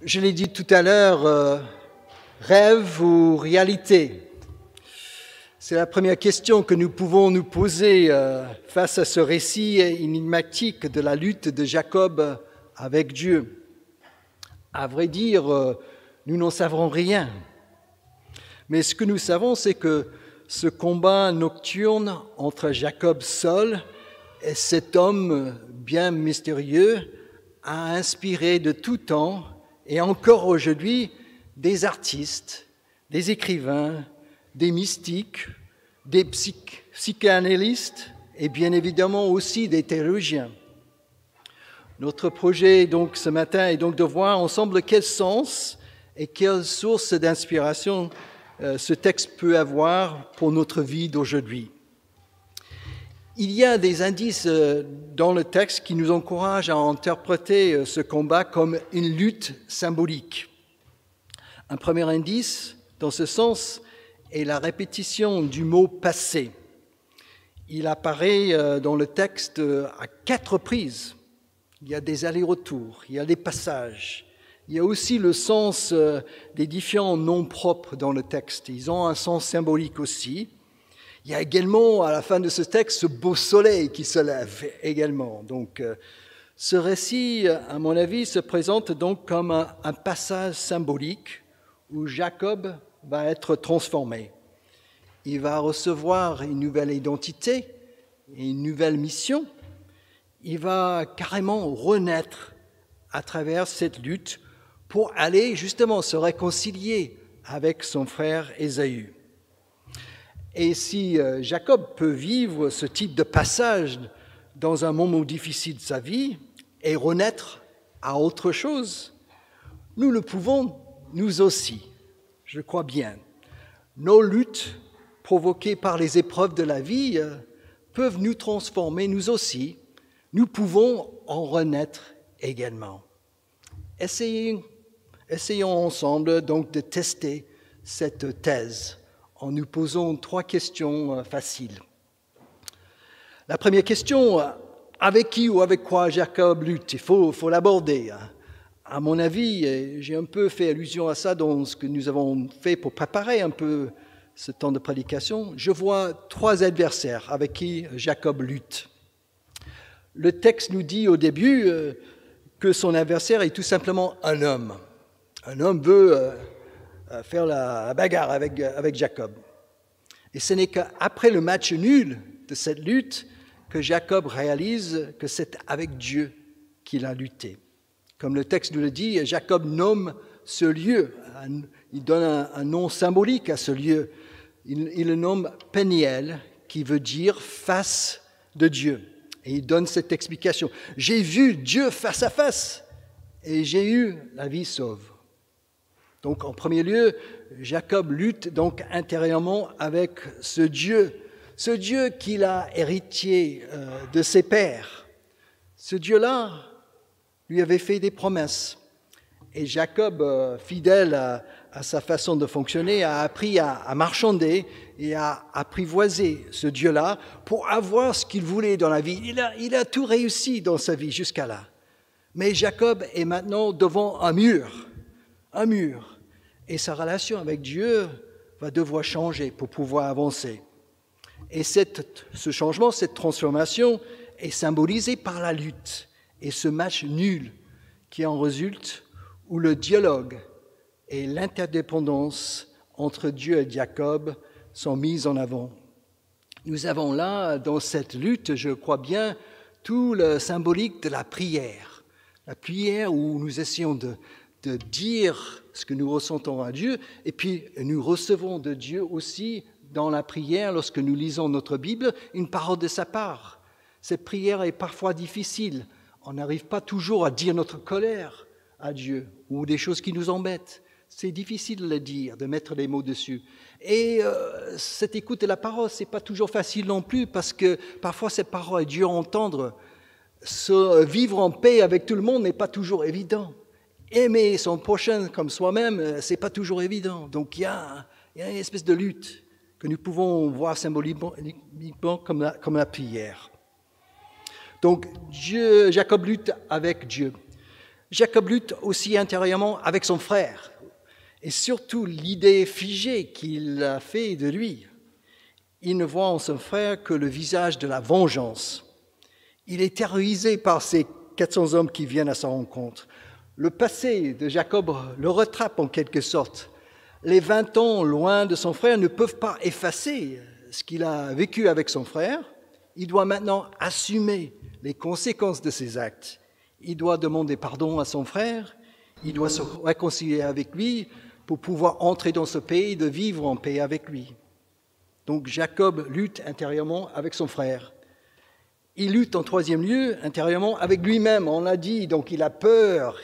Je l'ai dit tout à l'heure, rêve ou réalité? C'est la première question que nous pouvons nous poser face à ce récit énigmatique de la lutte de Jacob avec Dieu. À vrai dire, nous n'en savons rien. Mais ce que nous savons, c'est que ce combat nocturne entre Jacob seul et cet homme bien mystérieux a inspiré de tout temps et encore aujourd'hui des artistes, des écrivains, des mystiques, des psychanalystes et bien évidemment aussi des théologiens. Notre projet donc ce matin est donc de voir ensemble quel sens et quelle source d'inspiration ce texte peut avoir pour notre vie d'aujourd'hui. Il y a des indices dans le texte qui nous encouragent à interpréter ce combat comme une lutte symbolique. Un premier indice, dans ce sens, est la répétition du mot « passé ». Il apparaît dans le texte à 4 reprises. Il y a des allers-retours, il y a des passages. Il y a aussi le sens des différents noms propres dans le texte. Ils ont un sens symbolique aussi. Il y a également, à la fin de ce texte, ce beau soleil qui se lève également. Donc, ce récit, à mon avis, se présente donc comme un passage symbolique où Jacob va être transformé. Il va recevoir une nouvelle identité et une nouvelle mission. Il va carrément renaître à travers cette lutte pour aller justement se réconcilier avec son frère Ésaü. Et si Jacob peut vivre ce type de passage dans un moment difficile de sa vie et renaître à autre chose, nous le pouvons nous aussi, je crois bien. Nos luttes provoquées par les épreuves de la vie peuvent nous transformer nous aussi. Nous pouvons en renaître également. Essayons ensemble donc de tester cette thèse en nous posant 3 questions faciles. La première question, avec qui ou avec quoi Jacob lutte? Il faut l'aborder. À mon avis, j'ai un peu fait allusion à ça dans ce que nous avons fait pour préparer un peu ce temps de prédication. Je vois 3 adversaires avec qui Jacob lutte. Le texte nous dit au début que son adversaire est tout simplement un homme. Un homme veut faire la bagarre avec Jacob. Et ce n'est qu'après le match nul de cette lutte que Jacob réalise que c'est avec Dieu qu'il a lutté. Comme le texte nous le dit, Jacob nomme ce lieu, il donne un nom symbolique à ce lieu. Il le nomme Péniel, qui veut dire face de Dieu. Et il donne cette explication. J'ai vu Dieu face à face et j'ai eu la vie sauve. Donc, en premier lieu, Jacob lutte donc intérieurement avec ce Dieu qu'il a héritier de ses pères. Ce Dieu-là lui avait fait des promesses. Et Jacob, fidèle à sa façon de fonctionner, a appris à marchander et à apprivoiser ce Dieu-là pour avoir ce qu'il voulait dans la vie. Il a tout réussi dans sa vie jusqu'à là. Mais Jacob est maintenant devant un mur. Et sa relation avec Dieu va devoir changer pour pouvoir avancer. Et ce changement, cette transformation est symbolisée par la lutte et ce match nul qui en résulte, où le dialogue et l'interdépendance entre Dieu et Jacob sont mis en avant. Nous avons là, dans cette lutte, je crois bien, tout le symbolique de la prière. La prière où nous essayons de dire ce que nous ressentons à Dieu, et puis nous recevons de Dieu aussi dans la prière, lorsque nous lisons notre Bible, une parole de sa part. Cette prière est parfois difficile. On n'arrive pas toujours à dire notre colère à Dieu ou des choses qui nous embêtent. C'est difficile de le dire, de mettre les mots dessus. Et cette écoute de la parole, c'est pas toujours facile non plus, parce que parfois cette parole est dure à entendre. Vivre en paix avec tout le monde n'est pas toujours évident. Aimer son prochain comme soi-même, c'est pas toujours évident. Donc il y a une espèce de lutte que nous pouvons voir symboliquement comme la prière. Donc Jacob lutte avec Dieu. Jacob lutte aussi intérieurement avec son frère, et surtout l'idée figée qu'il a fait de lui. Il ne voit en son frère que le visage de la vengeance. Il est terrorisé par ces 400 hommes qui viennent à sa rencontre. Le passé de Jacob le rattrape en quelque sorte. Les 20 ans loin de son frère ne peuvent pas effacer ce qu'il a vécu avec son frère. Il doit maintenant assumer les conséquences de ses actes. Il doit demander pardon à son frère. Il doit se réconcilier avec lui pour pouvoir entrer dans ce pays, de vivre en paix avec lui. Donc Jacob lutte intérieurement avec son frère. Il lutte en troisième lieu intérieurement avec lui-même, on l'a dit, donc il a peur,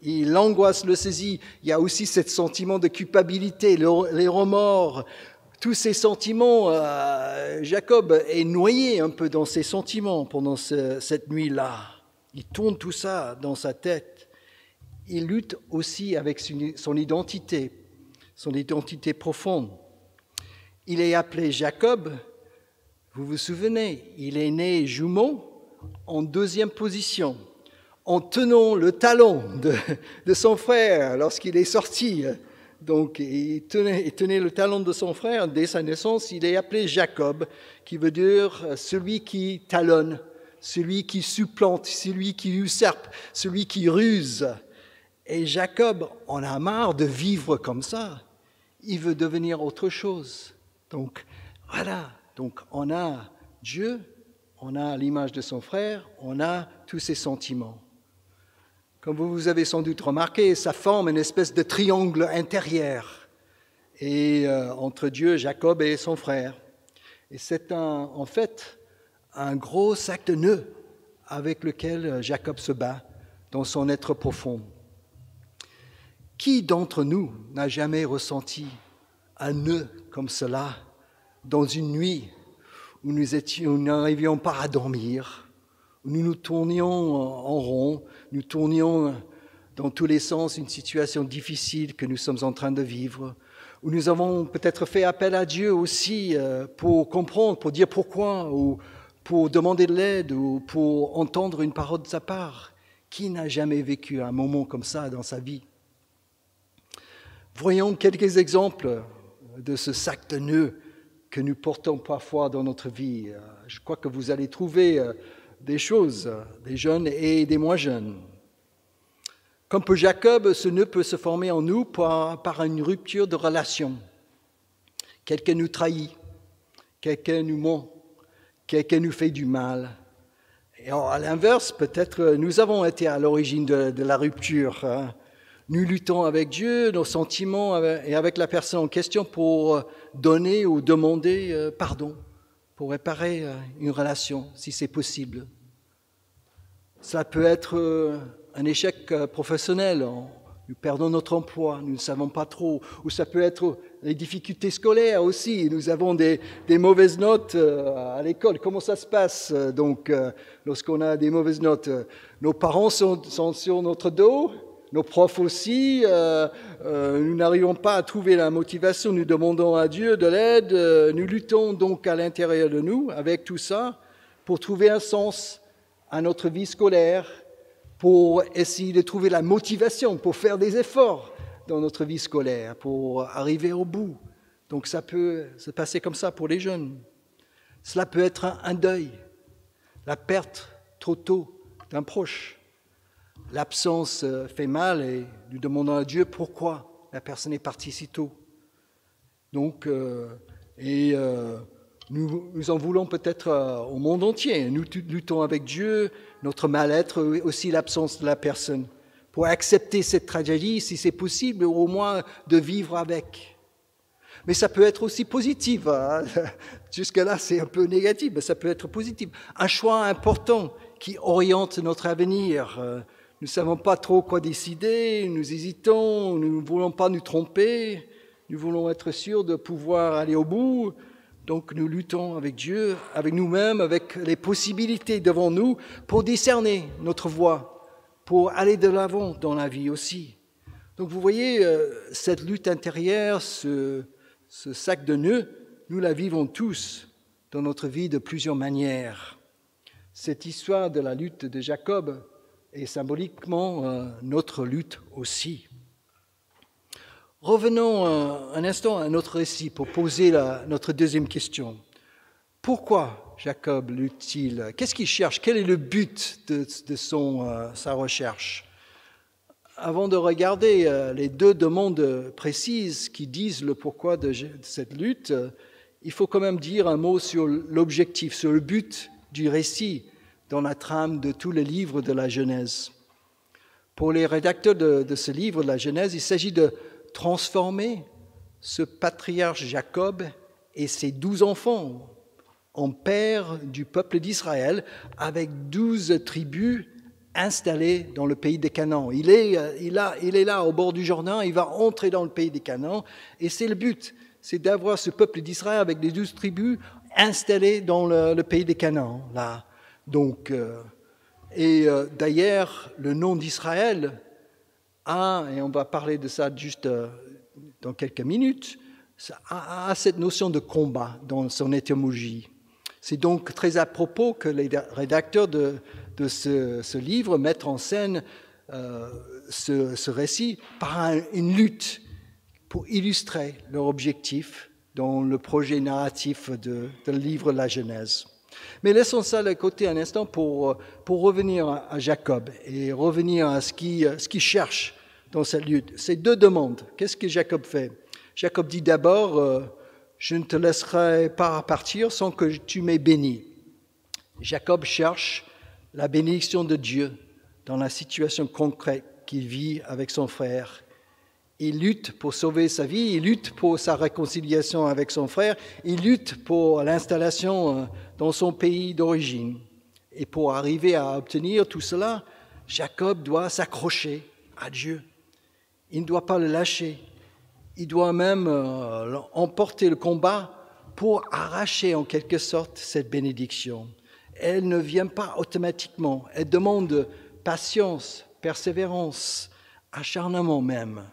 l'angoisse le saisit. Il y a aussi ce sentiment de culpabilité, les remords, tous ces sentiments. Jacob est noyé un peu dans ses sentiments pendant cette nuit-là. Il tourne tout ça dans sa tête. Il lutte aussi avec son identité profonde. Il est appelé Jacob, vous vous souvenez, il est né jumeau en deuxième position, en tenant le talon de son frère lorsqu'il est sorti. Donc, il tenait le talon de son frère dès sa naissance. Il est appelé Jacob, qui veut dire celui qui talonne, celui qui supplante, celui qui usurpe, celui qui ruse. Et Jacob en a marre de vivre comme ça. Il veut devenir autre chose. Donc, voilà. Donc, on a Dieu, on a l'image de son frère, on a tous ses sentiments. Comme vous avez sans doute remarqué, ça forme une espèce de triangle intérieur entre Dieu, Jacob et son frère. Et c'est en fait un gros sac de nœuds avec lequel Jacob se bat dans son être profond. Qui d'entre nous n'a jamais ressenti un nœud comme cela dans une nuit où nous n'arrivions pas à dormir, où nous nous tournions en rond, nous tournions dans tous les sens une situation difficile que nous sommes en train de vivre, où nous avons peut-être fait appel à Dieu aussi pour comprendre, pour dire pourquoi, ou pour demander de l'aide, ou pour entendre une parole de sa part. Qui n'a jamais vécu un moment comme ça dans sa vie ? Voyons quelques exemples de ce sac de nœuds que nous portons parfois dans notre vie. Je crois que vous allez trouver des choses, des jeunes et des moins jeunes. Comme pour Jacob, ce nœud peut se former en nous par une rupture de relation. Quelqu'un nous trahit, quelqu'un nous ment, quelqu'un nous fait du mal. Et à l'inverse, peut-être nous avons été à l'origine de la rupture. Nous luttons avec Dieu, nos sentiments et avec la personne en question pour donner ou demander pardon, pour réparer une relation, si c'est possible. Cela peut être un échec professionnel, nous perdons notre emploi, nous ne savons pas trop, ou ça peut être les difficultés scolaires aussi, nous avons des mauvaises notes à l'école. Comment ça se passe donc lorsqu'on a des mauvaises notes? Nos parents sont sur notre dos. Nos profs aussi, nous n'arrivons pas à trouver la motivation, nous demandons à Dieu de l'aide, nous luttons donc à l'intérieur de nous avec tout ça pour trouver un sens à notre vie scolaire, pour essayer de trouver la motivation, pour faire des efforts dans notre vie scolaire, pour arriver au bout. Donc ça peut se passer comme ça pour les jeunes. Cela peut être un deuil, la perte trop tôt d'un proche. L'absence fait mal et nous demandons à Dieu pourquoi la personne est partie si tôt. Donc, nous en voulons peut-être au monde entier. Nous luttons avec Dieu, notre mal-être, aussi l'absence de la personne, pour accepter cette tragédie, si c'est possible, ou au moins de vivre avec. Mais ça peut être aussi positif. Hein. Jusque-là, c'est un peu négatif, mais ça peut être positif. Un choix important qui oriente notre avenir. Nous ne savons pas trop quoi décider, nous hésitons, nous ne voulons pas nous tromper, nous voulons être sûrs de pouvoir aller au bout. Donc nous luttons avec Dieu, avec nous-mêmes, avec les possibilités devant nous pour discerner notre voie, pour aller de l'avant dans la vie aussi. Donc vous voyez, cette lutte intérieure, ce sac de nœuds, nous la vivons tous dans notre vie de plusieurs manières. Cette histoire de la lutte de Jacob et symboliquement notre lutte aussi. Revenons un instant à notre récit pour poser notre deuxième question. Pourquoi Jacob lutte-t-il? Qu'est-ce qu'il cherche? Quel est le but de sa recherche? Avant de regarder les deux demandes précises qui disent le pourquoi de cette lutte, il faut quand même dire un mot sur l'objectif, sur le but du récit dans la trame de tous les livres de la Genèse. Pour les rédacteurs de ce livre de la Genèse, il s'agit de transformer ce patriarche Jacob et ses 12 enfants en père du peuple d'Israël avec 12 tribus installées dans le pays des Canaan. Il est là au bord du Jourdain, il va entrer dans le pays des Canaan et c'est le but, c'est d'avoir ce peuple d'Israël avec les 12 tribus installées dans le pays des Canaan. Là. Donc, d'ailleurs, le nom d'Israël et on va parler de ça juste dans quelques minutes, a cette notion de combat dans son étymologie. C'est donc très à propos que les rédacteurs de ce livre mettent en scène ce récit par une lutte pour illustrer leur objectif dans le projet narratif de livre de la Genèse. Mais laissons ça de côté un instant pour revenir à Jacob et revenir à ce qu'il cherche dans cette lutte. Ces deux demandes, qu'est-ce que Jacob fait? Jacob dit d'abord, je ne te laisserai pas partir sans que tu m'aies béni. Jacob cherche la bénédiction de Dieu dans la situation concrète qu'il vit avec son frère. Il lutte pour sauver sa vie, il lutte pour sa réconciliation avec son frère, il lutte pour l'installation dans son pays d'origine. Et pour arriver à obtenir tout cela, Jacob doit s'accrocher à Dieu. Il ne doit pas le lâcher. Il doit même emporter le combat pour arracher en quelque sorte cette bénédiction. Elle ne vient pas automatiquement. Elle demande patience, persévérance, acharnement même.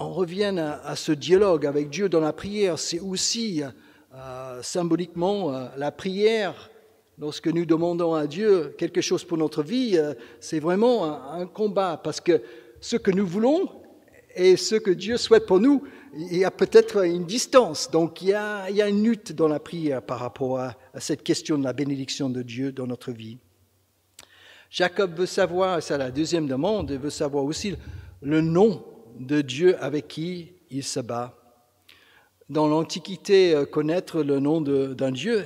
On revient à ce dialogue avec Dieu dans la prière. C'est aussi symboliquement la prière. Lorsque nous demandons à Dieu quelque chose pour notre vie, c'est vraiment un combat parce que ce que nous voulons et ce que Dieu souhaite pour nous, il y a peut-être une distance. Donc il y a une lutte dans la prière par rapport à cette question de la bénédiction de Dieu dans notre vie. Jacob veut savoir, c'est la deuxième demande, il veut savoir aussi le nom de Dieu avec qui il se bat. Dans l'Antiquité, connaître le nom d'un Dieu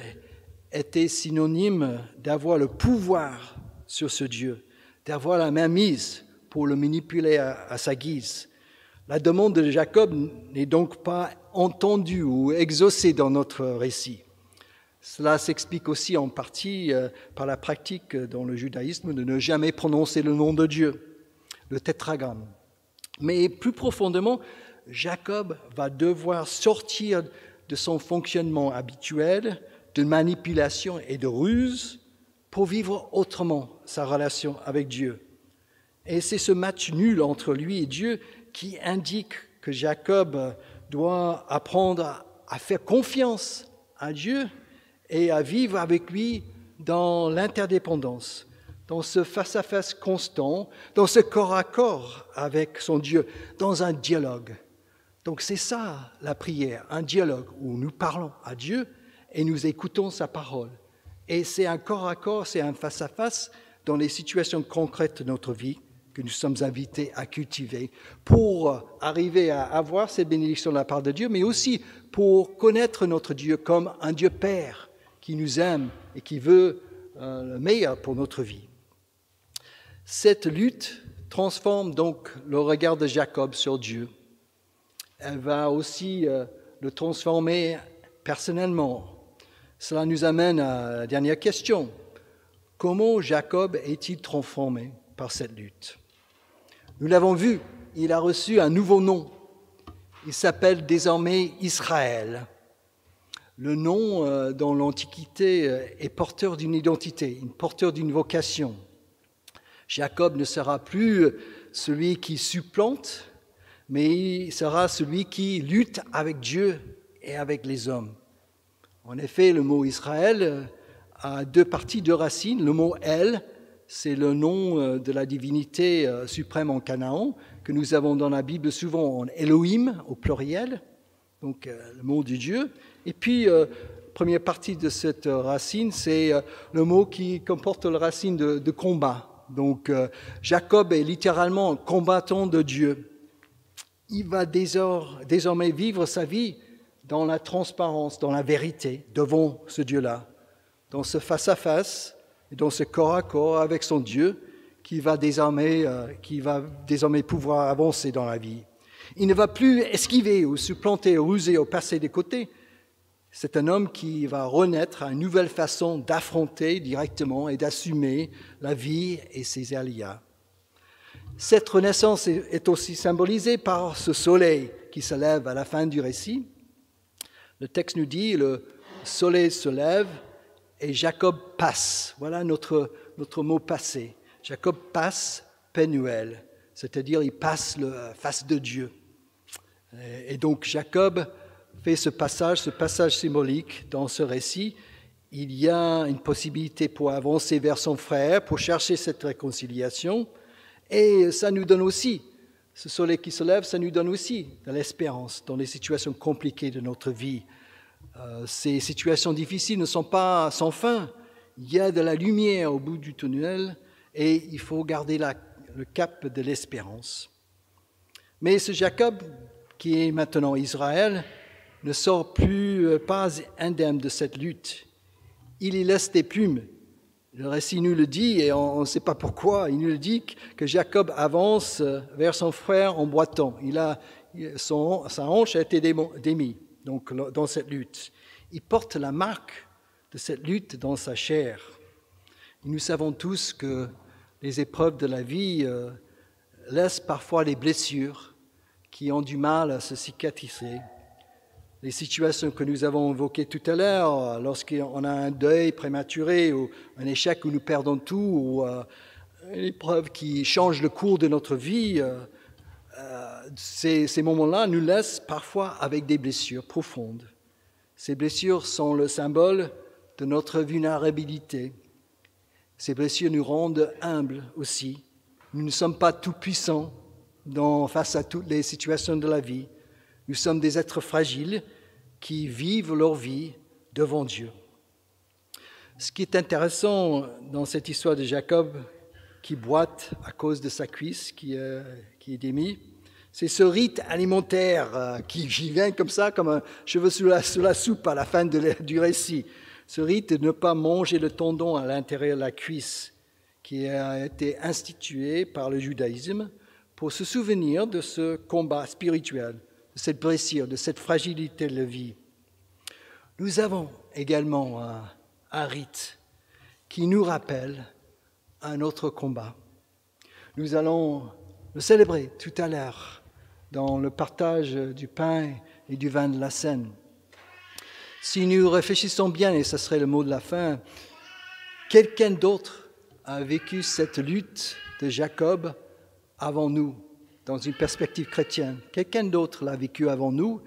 était synonyme d'avoir le pouvoir sur ce Dieu, d'avoir la mainmise pour le manipuler à sa guise. La demande de Jacob n'est donc pas entendue ou exaucée dans notre récit. Cela s'explique aussi en partie par la pratique dans le judaïsme de ne jamais prononcer le nom de Dieu, le tétragramme. Mais plus profondément, Jacob va devoir sortir de son fonctionnement habituel de manipulation et de ruse pour vivre autrement sa relation avec Dieu. Et c'est ce match nul entre lui et Dieu qui indique que Jacob doit apprendre à faire confiance à Dieu et à vivre avec lui dans l'interdépendance, dans ce face-à-face constant, dans ce corps à corps avec son Dieu, dans un dialogue. Donc c'est ça la prière, un dialogue où nous parlons à Dieu et nous écoutons sa parole. Et c'est un corps à corps, c'est un face-à-face dans les situations concrètes de notre vie que nous sommes invités à cultiver pour arriver à avoir cette bénédiction de la part de Dieu, mais aussi pour connaître notre Dieu comme un Dieu Père qui nous aime et qui veut le meilleur pour notre vie. Cette lutte transforme donc le regard de Jacob sur Dieu. Elle va aussi le transformer personnellement. Cela nous amène à la dernière question. Comment Jacob est-il transformé par cette lutte? Nous l'avons vu, il a reçu un nouveau nom. Il s'appelle désormais Israël. Le nom, dans l'Antiquité, est porteur d'une identité, porteur d'une vocation. Jacob ne sera plus celui qui supplante, mais il sera celui qui lutte avec Dieu et avec les hommes. En effet, le mot Israël a deux parties, deux racines. Le mot « El », c'est le nom de la divinité suprême en Canaan, que nous avons dans la Bible souvent en Elohim, au pluriel, donc le mot de Dieu. Et puis, première partie de cette racine, c'est le mot qui comporte la racine de combat. Donc, Jacob est littéralement combattant de Dieu. Il va désormais vivre sa vie dans la transparence, dans la vérité, devant ce Dieu-là, dans ce face-à-face, dans ce corps à corps avec son Dieu, qui va désormais pouvoir avancer dans la vie. Il ne va plus esquiver ou supplanter, ruser ou passer des côtés. C'est un homme qui va renaître à une nouvelle façon d'affronter directement et d'assumer la vie et ses aléas. Cette renaissance est aussi symbolisée par ce soleil qui se lève à la fin du récit. Le texte nous dit, le soleil se lève et Jacob passe. Voilà notre mot passé. Jacob passe Penuel, c'est-à-dire il passe la face de Dieu. Et donc Jacob fait ce passage symbolique dans ce récit. Il y a une possibilité pour avancer vers son frère, pour chercher cette réconciliation. Et ça nous donne aussi, ce soleil qui se lève, ça nous donne aussi de l'espérance dans les situations compliquées de notre vie. Ces situations difficiles ne sont pas sans fin. Il y a de la lumière au bout du tunnel et il faut garder le cap de l'espérance. Mais ce Jacob, qui est maintenant Israël, ne sort pas indemne de cette lutte. Il y laisse des plumes. Le récit nous le dit, et on ne sait pas pourquoi, il nous le dit que Jacob avance vers son frère en boitant. Sa hanche a été démise donc, dans cette lutte. Il porte la marque de cette lutte dans sa chair. Et nous savons tous que les épreuves de la vie laissent parfois des blessures qui ont du mal à se cicatriser. Les situations que nous avons évoquées tout à l'heure, lorsqu'on a un deuil prématuré ou un échec où nous perdons tout, ou une épreuve qui change le cours de notre vie, ces moments-là nous laissent parfois avec des blessures profondes. Ces blessures sont le symbole de notre vulnérabilité. Ces blessures nous rendent humbles aussi. Nous ne sommes pas tout-puissants face à toutes les situations de la vie. Nous sommes des êtres fragiles qui vivent leur vie devant Dieu. Ce qui est intéressant dans cette histoire de Jacob qui boite à cause de sa cuisse qui est démise, c'est ce rite alimentaire qui vient comme ça, comme un cheveu sous la soupe à la fin du récit. Ce rite de ne pas manger le tendon à l'intérieur de la cuisse qui a été institué par le judaïsme pour se souvenir de ce combat spirituel, de cette blessure, de cette fragilité de la vie. Nous avons également un rite qui nous rappelle un autre combat. Nous allons le célébrer tout à l'heure dans le partage du pain et du vin de la Seine. Si nous réfléchissons bien, et ce serait le mot de la fin, quelqu'un d'autre a vécu cette lutte de Jacob avant nous, dans une perspective chrétienne. Quelqu'un d'autre l'a vécu avant nous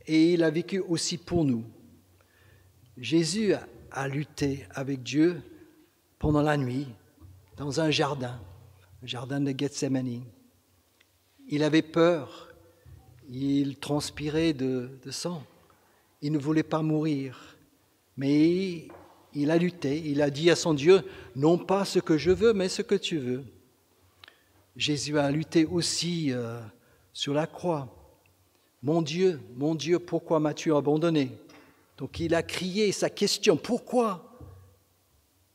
et il a vécu aussi pour nous. Jésus a lutté avec Dieu pendant la nuit dans un jardin, le jardin de Gethsémani. Il avait peur, il transpirait de sang, il ne voulait pas mourir, mais il a lutté, il a dit à son Dieu, non pas ce que je veux, mais ce que tu veux. Jésus a lutté aussi sur la croix. Mon Dieu, pourquoi m'as-tu abandonné? Donc il a crié sa question, pourquoi?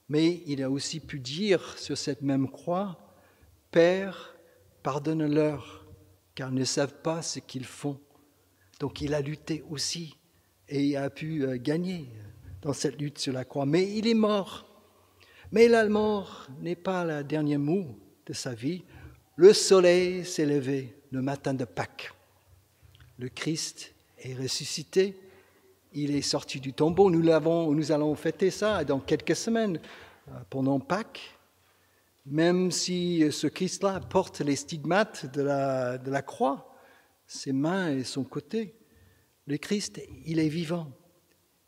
Mais il a aussi pu dire sur cette même croix, Père, pardonne-leur, car ils ne savent pas ce qu'ils font. Donc il a lutté aussi et il a pu gagner dans cette lutte sur la croix. Mais il est mort. Mais la mort n'est pas le dernier mot de sa vie. Le soleil s'est levé le matin de Pâques. Le Christ est ressuscité. Il est sorti du tombeau. Nous allons fêter ça dans quelques semaines pendant Pâques. Même si ce Christ-là porte les stigmates de la croix, ses mains et son côté, le Christ, il est vivant.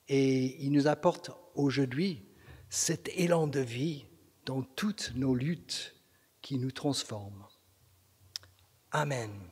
Et il nous apporte aujourd'hui cet élan de vie dans toutes nos luttes qui nous transforment. Amen.